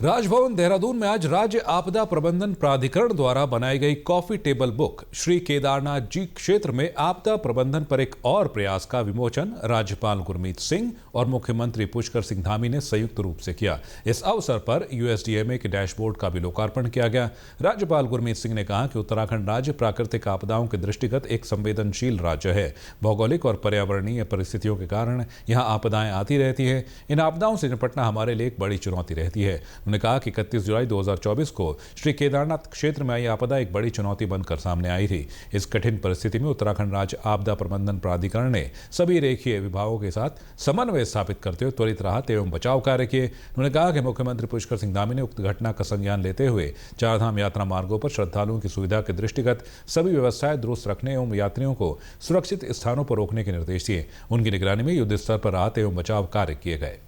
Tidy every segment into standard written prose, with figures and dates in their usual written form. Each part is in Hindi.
राजभवन देहरादून में आज राज्य आपदा प्रबंधन प्राधिकरण द्वारा बनाई गई coffee table book Shri Kedarnath ji क्षेत्र में आपदा प्रबंधन पर एक और प्रयास का विमोचन राज्यपाल गुरमीत सिंह और मुख्यमंत्री पुष्कर सिंह धामी ने संयुक्त रूप से किया। इस अवसर पर यूएसडीएमए के डैशबोर्ड का भी लोकार्पण किया गया। राज्यपाल गुरमीत सिंह ने कहा कि उत्तराखंड राज्य प्राकृतिक आपदाओं के दृष्टिगत एक संवेदनशील राज्य है। भौगोलिक और पर्यावरणीय परिस्थितियों के कारण यहाँ आपदाएं आती रहती है। इन आपदाओं से निपटना हमारे लिए एक बड़ी चुनौती रहती है। उन्होंने कहा कि 31 जुलाई 2024 को श्री केदारनाथ क्षेत्र में आई आपदा एक बड़ी चुनौती बनकर सामने आई थी। इस कठिन परिस्थिति में उत्तराखंड राज्य आपदा प्रबंधन प्राधिकरण ने सभी रेखीय विभागों के साथ समन्वय स्थापित करते हुए त्वरित राहत एवं बचाव कार्य किए। उन्होंने कहा कि मुख्यमंत्री पुष्कर सिंह धामी ने उक्त घटना का संज्ञान लेते हुए चारधाम यात्रा मार्गों पर श्रद्धालुओं की सुविधा के दृष्टिगत सभी व्यवस्थाएं दुरुस्त रखने एवं यात्रियों को सुरक्षित स्थानों पर रोकने के निर्देश दिए। उनकी निगरानी में युद्ध स्तर पर राहत एवं बचाव कार्य किए गए।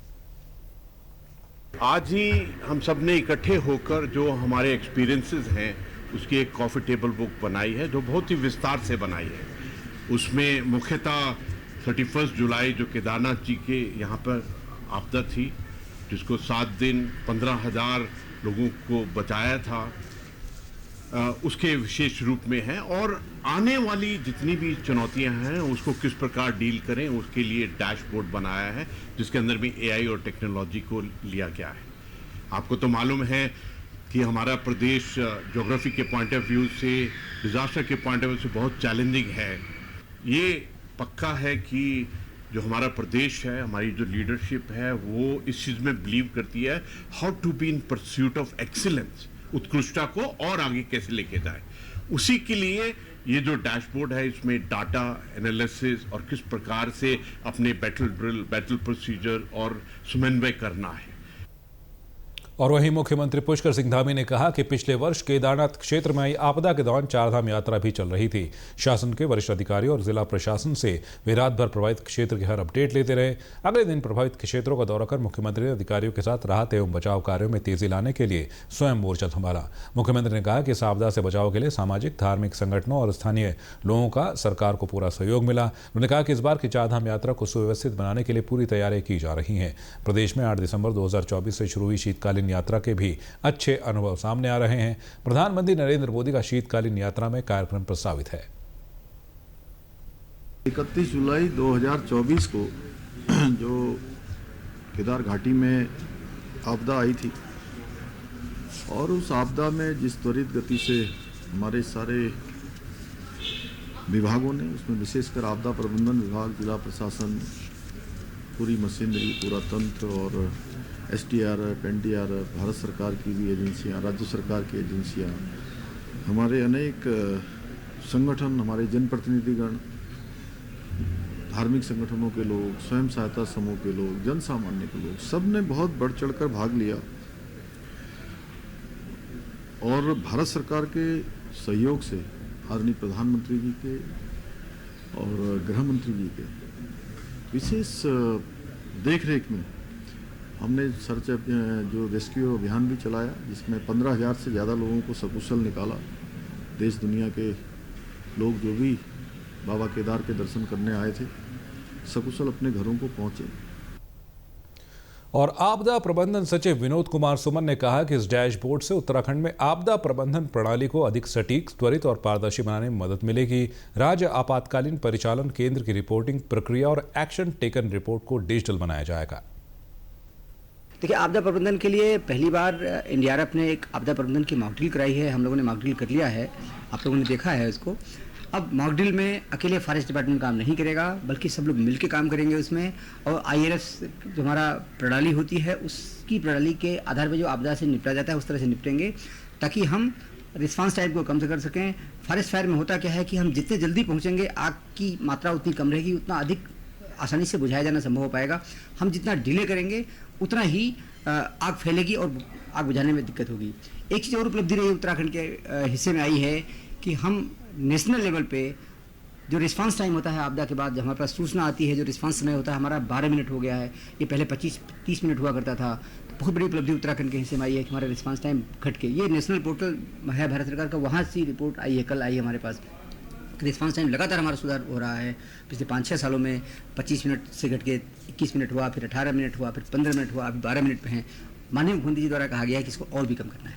आज ही हम सब ने इकट्ठे होकर जो हमारे एक्सपीरियंसेस हैं उसकी एक कॉफ़ी टेबल बुक बनाई है, जो बहुत ही विस्तार से बनाई है। उसमें मुख्यतः 31 जुलाई जो केदारनाथ जी के यहाँ पर आपदा थी, जिसको 7 दिन 15,000 लोगों को बचाया था, उसके विशेष रूप में है। और आने वाली जितनी भी चुनौतियां हैं उसको किस प्रकार डील करें उसके लिए डैशबोर्ड बनाया है, जिसके अंदर भी एआई और टेक्नोलॉजी को लिया गया है। आपको तो मालूम है कि हमारा प्रदेश ज्योग्राफी के पॉइंट ऑफ व्यू से, डिजास्टर के पॉइंट ऑफ व्यू से बहुत चैलेंजिंग है। ये पक्का है कि जो हमारा प्रदेश है, हमारी जो लीडरशिप है, वो इस चीज़ में बिलीव करती है how to be in pursuit of excellence, उत्कृष्टता को और आगे कैसे लेके जाए। उसी के लिए ये जो डैशबोर्ड है, इसमें डाटा एनालिसिस और किस प्रकार से अपने बैटल ड्रिल, बैटल प्रोसीजर और समन्वय करना है। और वहीं मुख्यमंत्री पुष्कर सिंह धामी ने कहा कि पिछले वर्ष केदारनाथ क्षेत्र में आई आपदा के दौरान चारधाम यात्रा भी चल रही थी। शासन के वरिष्ठ अधिकारी और जिला प्रशासन से वे रात भर प्रभावित क्षेत्र की हर अपडेट लेते रहे। अगले दिन प्रभावित क्षेत्रों का दौरा कर मुख्यमंत्री ने अधिकारियों के साथ राहत एवं बचाव कार्यों में तेजी लाने के लिए स्वयं मोर्चा संभाला। मुख्यमंत्री ने कहा कि इस आपदा से बचाव के लिए सामाजिक, धार्मिक संगठनों और स्थानीय लोगों का सरकार को पूरा सहयोग मिला। उन्होंने कहा कि इस बार की चारधाम यात्रा को सुव्यवस्थित बनाने के लिए पूरी तैयारी की जा रही है। प्रदेश में 8 दिसंबर 2024 से शुरू हुई शीतकालीन यात्रा के भी अच्छे अनुभव सामने आ रहे हैं। प्रधानमंत्री नरेंद्र मोदी का शीतकालीन यात्रा में कार्यक्रम प्रस्तावित है। 31 जुलाई 2024 को जो केदार घाटी में आपदा आई थी और उस आपदा में जिस त्वरित गति से हमारे सारे विभागों ने, उसमें विशेषकर आपदा प्रबंधन विभाग, जिला प्रशासन, पूरी मशीनरी, पूरा तंत्र और एसडीआरएफ, एनडीआरएफ, भारत सरकार की भी एजेंसियां, राज्य सरकार की एजेंसियां, हमारे अनेक संगठन, हमारे जनप्रतिनिधिगण, धार्मिक संगठनों के लोग, स्वयं सहायता समूह के लोग, जन सामान्य के लोग, सब ने बहुत बढ़ चढ़कर भाग लिया। और भारत सरकार के सहयोग से आदरणीय प्रधानमंत्री जी के और गृह मंत्री जी के विशेष देखरेख में हमने सर्च जो रेस्क्यू अभियान भी चलाया, जिसमें 15,000 से ज़्यादा लोगों को सकुशल निकाला। देश दुनिया के लोग जो भी बाबा केदार के दर्शन करने आए थे, सकुशल अपने घरों को पहुंचे। और आपदा प्रबंधन सचिव विनोद कुमार सुमन ने कहा कि इस डैशबोर्ड से उत्तराखंड में आपदा प्रबंधन प्रणाली को अधिक सटीक, त्वरित और पारदर्शी बनाने में मदद मिलेगी। राज्य आपातकालीन परिचालन केंद्र की रिपोर्टिंग प्रक्रिया और एक्शन टेकन रिपोर्ट को डिजिटल बनाया जाएगा। देखिए, आपदा प्रबंधन के लिए पहली बार एनडीआरएफ ने एक आपदा प्रबंधन की मॉक ड्रिल कराई है। हम लोगों ने मॉक ड्रिल कर लिया है, आप लोगों ने देखा है इसको। अब मॉक ड्रिल में अकेले फॉरेस्ट डिपार्टमेंट काम नहीं करेगा, बल्कि सब लोग मिलकर काम करेंगे उसमें। और आईआरएस जो हमारा प्रणाली होती है, उसकी प्रणाली के आधार पर जो आपदा से निपटा जाता है उस तरह से निपटेंगे, ताकि हम रिस्पांस टाइम को कम से कर सकें। फॉरेस्ट फायर में होता क्या है कि हम जितने जल्दी पहुँचेंगे, आग की मात्रा उतनी कम रहेगी, उतना अधिक आसानी से बुझाया जाना संभव हो पाएगा। हम जितना डिले करेंगे उतना ही आग फैलेगी और आग बुझाने में दिक्कत होगी। एक चीज़ और उपलब्धि रही उत्तराखंड के हिस्से में आई है कि हम नेशनल लेवल पे जो रिस्पांस टाइम होता है आपदा के बाद, जब हमारे पास सूचना आती है, जो रिस्पांस समय होता है हमारा 12 मिनट हो गया है। ये पहले 25-30 मिनट हुआ करता था। तो बहुत बड़ी उपलब्धि उत्तराखंड के हिस्से में आई है कि हमारा रिस्पांस टाइम घट के, ये नेशनल पोर्टल है भारत सरकार का, वहाँ से रिपोर्ट आई है, कल आई है हमारे पास। रिस्पांस टाइम लगातार हमारा सुधार हो रहा है। पिछले 5-6 सालों में 25 मिनट से घट के 21 मिनट हुआ, फिर 18 मिनट हुआ, फिर 15 मिनट हुआ, अभी 12 मिनट पे हैं। माननीय मुख्यमंत्री जी द्वारा कहा गया है कि इसको और भी कम करना है।